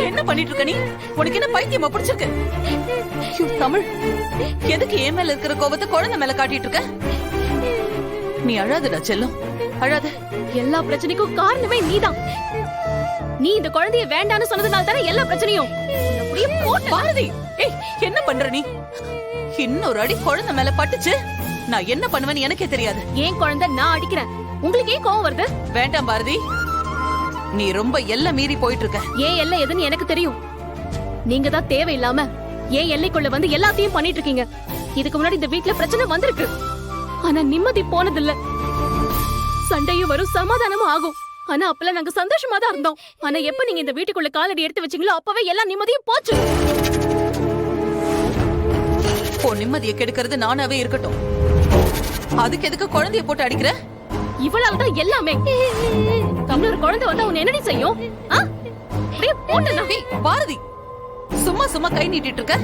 என்ன பண்ணிட்டு இருக்க நீ? உனக்கு என்ன பைத்தியமா பிடிச்சிருக்கு? தமிழ், எதுக்கு என் மேல இருக்கிற கோபத்தை குழந்தை மேல காட்டிட்டு இருக்க? நீ அழாதடா செல்லம், அழாத. எல்லா பிரச்சனைக்கும் காரணமே நீதான். நீ இந்த குழந்தைய வேண்டான்னு சொன்னதுனால தானே எல்லா பிரச்சனையும். பாரதி, ஏய் என்ன பண்ற நீ? இன்னொரு அடி குழந்தை மேல பட்டுச்சு, நான் என்ன பண்ணுவேன்னு எனக்கே தெரியாது. ஏன் குழந்தை நான் அடிக்கிறேன், உங்களுக்கு ஏன் கோவம் வருது? வேண்டாம் பாரதி, நீ ரொம்ப எல்லை மீறி போயிட்டு இருக்க. ஏன் எல்லை எதுன்னு எனக்கு தெரியும். நீங்க தான் தேவையில்லாம ஏன் எல்லைக்குள்ள வந்து எல்லாத்தையும் பண்ணிட்டு இருக்கீங்க. இதுக்கு முன்னாடி இந்த வீட்ல பிரச்சனை வந்திருக்கு, ஆனா நிம்மதி போனதில்ல. சண்டையும் வரும், சமாதானமும் ஆகும். ஆனா அப்பெல்லாம் நாங்க சந்தோஷமா தான் இருந்தோம். ஆனா எப்ப நீங்க இந்த வீட்டுக்குள்ள காலடி எடுத்து வச்சீங்களோ அப்பவே எல்லா நிம்மதியும் போச்சு. நிம்மதியை கெடுக்கிறது நானாவே இருக்கட்டும், அதுக்கு எதுக்கு குழந்தைய போட்டு அடிக்கிற? இவளால்தான் எல்லாமே. தமிழர் குழந்தை வந்தா உன்னை என்னடி செய்யும்? பாரதி, சும்மா சும்மா கை நீட்டிட்டு இருக்க.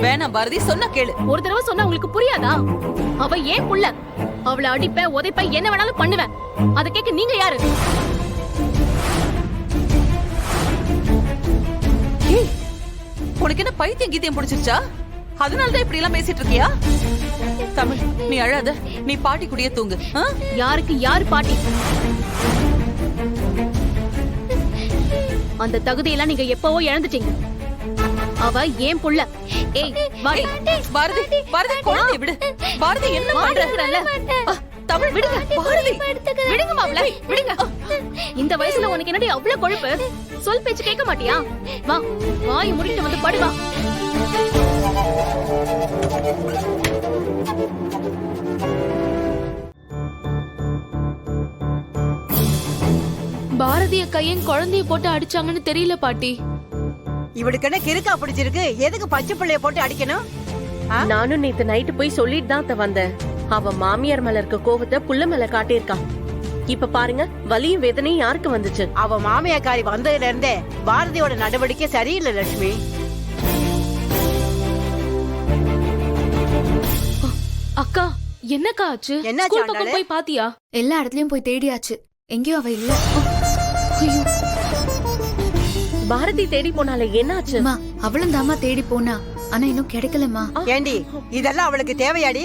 வேணாம் பாரதி, சொன்னா கேளு. ஒரு தடவை சொன்னா உங்களுக்கு புரியாதா? அவ ஏன் புள்ள, அவளை அடிப்ப உதைப்ப என்ன வேணாலும் பண்ணுவேன். அத கேட்க நீங்க யாரு? உனக்கு என்ன பைத்தியம் கீத்தியம் பிடிச்சிருச்சா? அதனாலதான் இப்படி எல்லாம் பேசிட்டு இருக்கியா? தமிழ், நீ அழாத, நீ பாட்டி கூடயே தூங்கு. யாருக்கு யாரு பாட்டி? அந்த தகுதியெல்லாம் நீங்க எப்பவோ இழந்துட்டீங்க. அவ ஏன் புள்ள. ஏய் பாரதி, பாரதி, பாரதி, குழந்தையை விடு. பாரதி, என்ன பண்றல? தமிழ், விடுங்க. பாரதி, விடுங்க மாப்ள, விடுங்க. இந்த வயசுல உனக்கு என்னடி அவ்வளவு கொழுப்பு? சொல் பேச்சு கேட்க மாட்டியா? வா, வாய் முடிட்டு வந்து படு. வா. பாரதிய கையன் குழந்தைய போட்டு அடிச்சாங்கன்னு தெரியல பாட்டி. இவளுக்கு என்ன கிறுக்கா பிடிச்சிருக்கு? எதுக்கு பச்சை பிள்ளைய போட்டு அடிக்கணும்? நானும் நேத்து நைட்டு போய் சொல்லிட்டு தான் வந்தேன். அவ மாமியார் மேல இருக்க கோவத்தை புள்ள மேல காட்டியிருக்கா. இப்ப பாருங்க, வலியும் வேதனையும் யாருக்கு வந்துச்சு? அவ மாமியாக்காரி வந்ததுல இருந்தே பாரதியோட நடவடிக்கை சரியில்லை லட்சுமி. அக்கா, என்னக்கா ஆச்சு? என்னாச்சு? போய் பாத்தியா? எல்லா இடத்துலயும் போய் தேடியாச்சு, எங்கேயும் அவ இல்ல. பாரதி தேடி போனாலே என்னாச்சு? அவளும் தாமா தேடி போனா, ஆனா இன்னும் கிடைக்கலமா. ஏண்டி, இதெல்லாம் அவளுக்கு தேவையாடி?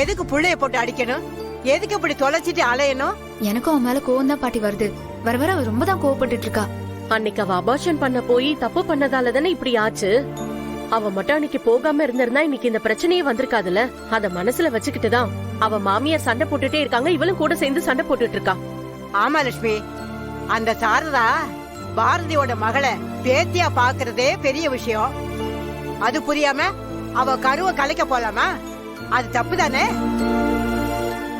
எதுக்கு புள்ளைய போட்டு அடிக்கணும்? எதுக்கு இப்படி தொலைச்சிட்டு அலையணும்? எனக்கும் அவன் மேல கோவம் தான் பாட்டி வருது. வர வர அவ ரொம்ப தான் கோவப்பட்டு இருக்கா. அன்னைக்கு அவ அபார்ஷன் பண்ண போய் தப்பு பண்ணதால தானே இப்படி ஆச்சு. அவ மட்டும் அன்னைக்கு போகாம இருந்திருந்தா இன்னைக்கு இந்த பிரச்சனையே வந்திருக்காதுல. அத மனசுல வச்சுக்கிட்டுதான் அவ மாமியார் சண்டை போட்டுட்டே இருக்காங்க, இவளும் கூட சேர்ந்து சண்டை போட்டுட்டு இருக்கா. ஆமா லட்சுமி, அந்த சாரதா பாரதியோட மகளை பேத்தியா பாக்குறதே பெரிய விஷயம். அது புரியாம அவ கருவை கலைக்க போலாமா? அது தப்பு தானே?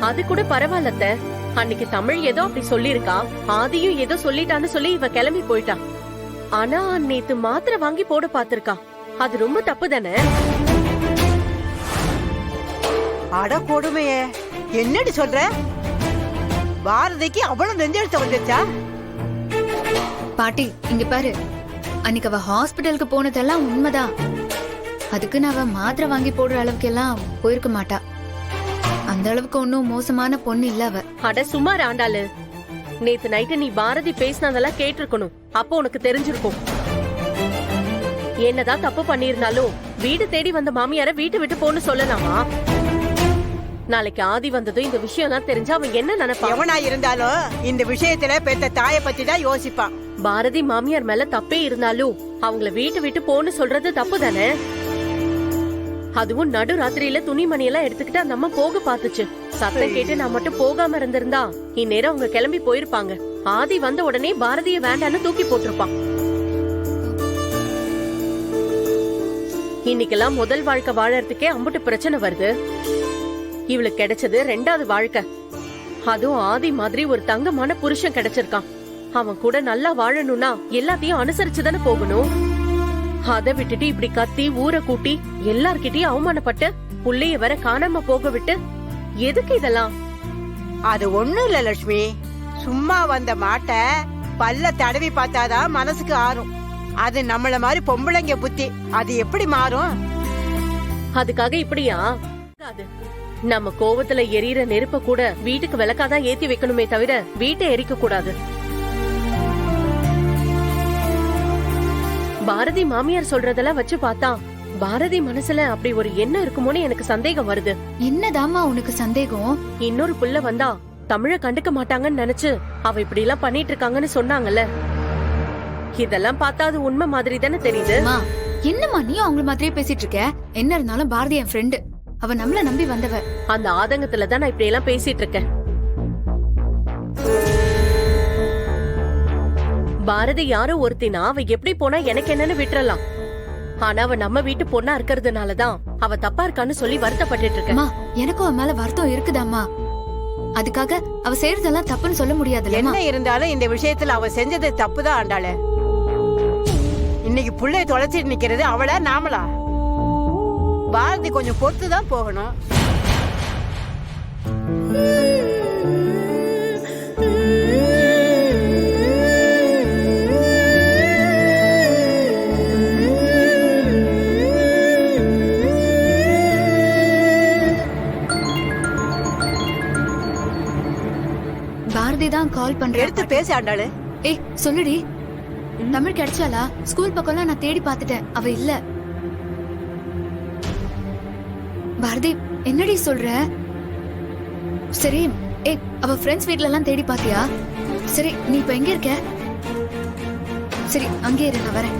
அது கூட பரவாயில்லத்த. அன்னைக்கு தமிழ் ஏதோ அப்படி சொல்லிருக்கா, ஆதியும் ஏதோ சொல்லிட்டான்னு சொல்லி இவ கிளம்பி போயிட்டா. ஆனா நேத்து மாத்திரை வாங்கி போட பாத்திருக்கா, அது ரொம்ப தப்பு தானே? அட கொடுமையே, என்னடி சொல்ற? பாரதிக்கு அவ்வளவு நெஞ்செழுத்த வந்துச்சா? பாட்டி இங்க பாரு, அன்னைக்கு அவ ஹாஸ்பிட்டலுக்கு போனதெல்லாம் உண்மைதான். அதுக்கு நான் அவ மாத்திரை வாங்கி போடுற அளவுக்கு எல்லாம் போயிருக்க மாட்டா. அந்த அளவுக்கு ஒன்னும் மோசமான பொண்ணு இல்ல அவ. அட சுமார் ஆண்டாளு, நேத்து நைட்டு நீ பாரதி பேசினதெல்லாம் கேட்டிருக்கணும். அப்போ உனக்கு தெரிஞ்சிருக்கும். என்னதான் தப்பு பண்ணிருந்தாலும் வீடு தேடி வந்த மாமியார வீட்டு விட்டு போன்னு சொல்லலாமா? நாளைக்கு ஆதி வந்ததும் இந்த விஷயம் தான் தெரிஞ்சா அவன் என்ன நினைப்பான்? எவனா இருந்தாலும் இந்த விஷயத்துல பெத்த தாயை பத்தி தான் யோசிப்பான். பாரதி மாமியார் மேல தப்பே இருந்தாலும் அவங்கள வீட்டு விட்டு போன்னு சொல்றது தப்பு தானே? அதுவும் நடு ராத்திரியில துணிமணி எல்லாம் எடுத்துக்கிட்டு அந்த அம்மா போக பாத்துச்சு. சத்தம் கேட்டு நான் மட்டும் போகாம இருந்திருந்தா இந்நேரம் அவங்க கிளம்பி போயிருப்பாங்க. ஆதி வந்த உடனே பாரதிய வேண்டான்னு தூக்கி போட்டிருப்பான். இன்னைக்கெல்லாம் முதல் வாழ்க்கை வாழறதுக்கே அம்புட்டு பிரச்சனை வருது. இவளுக்கு கிடைச்சது ரெண்டாவது வாழ்க்கை. அதுவும் ஆதி மாதிரி ஒரு தங்கமான புருஷன் கிடைச்சிருக்கான். அவன் கூட நல்லா வாழணும்னா எல்லாத்தையும் அனுசரிச்சுதானே போகணும். அதை விட்டுட்டு இப்படி கத்தி ஊரை கூட்டி எல்லார்கிட்டயும் அவமானப்பட்டு புள்ளைய வர காணாம போக விட்டு எதுக்கு இதெல்லாம்? அது ஒண்ணும் இல்ல லட்சுமி, சும்மா வந்த மாட்டை பல்ல தடவி பார்த்தாதான் மனசுக்கு ஆறும். அது நம்மள மாதிரி பொம்பளைங்க புத்தி, அது எப்படி மாறும்? அதுக்காக இப்படியா? நம்ம கோவத்துல எரியற நெருப்ப கூட வீட்டுக்கு விளக்காதான் ஏத்தி வைக்கணுமே தவிர வீட்டை எரிக்க கூடாது. பாரதி மாமியார் சொல்றதெல்லாம் வச்சு பார்த்தா பாரதி மனசுல அப்படி ஒரு எண்ணம் இருக்குமோன்னு எனக்கு சந்தேகம் வருது. என்னதாம்மா உனக்கு சந்தேகம்? இன்னொரு புள்ள வந்தா தமிழ கண்டுக்க மாட்டாங்கன்னு நினைச்சு அவ இப்படி எல்லாம் பண்ணிட்டு இருக்காங்கன்னு சொன்னாங்கல்ல. இதெல்லாம் பார்த்தா அது உண்மை மாதிரி தானே தெரியுது. அம்மா, என்னம்மா நீ அவங்கள மாதிரியே பேசிட்டு இருக்க? என்ன இருந்தாலும் பாரதி என் ஃப்ரெண்டு, அவ நம்மள நம்பி வந்தவ. அந்த ஆதங்கத்துல தான் நான் இப்படி எல்லாம் பேசிட்டு இருக்கேன். பாரதி யாரோ ஒருத்தினா அவ எப்படி போனா எனக்கு என்னன்னு விட்டுறலாம். ஆனா அவ நம்ம வீட்டு பொண்ணா இருக்கிறதுனாலதான் அவ தப்பா இருக்கான்னு சொல்லி வருத்தப்பட்டு இருக்கேன். அம்மா, எனக்கும் அவ மேல வருத்தம் இருக்குதாம்மா. அதுக்காக அவ செய்யறதெல்லாம் தப்புன்னு சொல்ல முடியாதுல்லம்மா. என்ன இருந்தாலும் இந்த விஷயத்துல அவ செஞ்சது தப்புதான் ஆண்டாளே. இன்னைக்கு புள்ளைய தொலைச்சிட்டு நிக்கிறது அவளா நாமளா? பாரதி கொஞ்சம் பொறுத்து தான் போகணும். பாரதி தான் கால் பண்றேன். எடுத்து பேச ஆண்டாளு. ஏய் சொல்லுடி, தமிழ் கிடைச்சாலா? ஸ்கூல் பக்கம்லாம் நான் தேடி பார்த்துட்டேன், அவ இல்ல. பாரதி என்னடி சொல்ற? சரி, ஏய் அவ ஃப்ரெண்ட்ஸ் வீட்ல எல்லாம் தேடி பாத்தியா? சரி, நீ இப்ப எங்க இருக்க? சரி, அங்கே இரு, நான் வரேன்.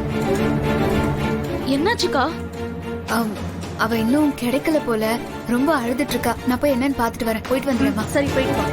என்னாச்சுக்கா? அவ இன்னும் கிடைக்கல போல, ரொம்ப அழுதுட்டு இருக்கா. நான் போய் என்னன்னு பாத்துட்டு வரேன். போயிட்டு வந்துடுறேம்மா. சரி, போயிட்டு வா.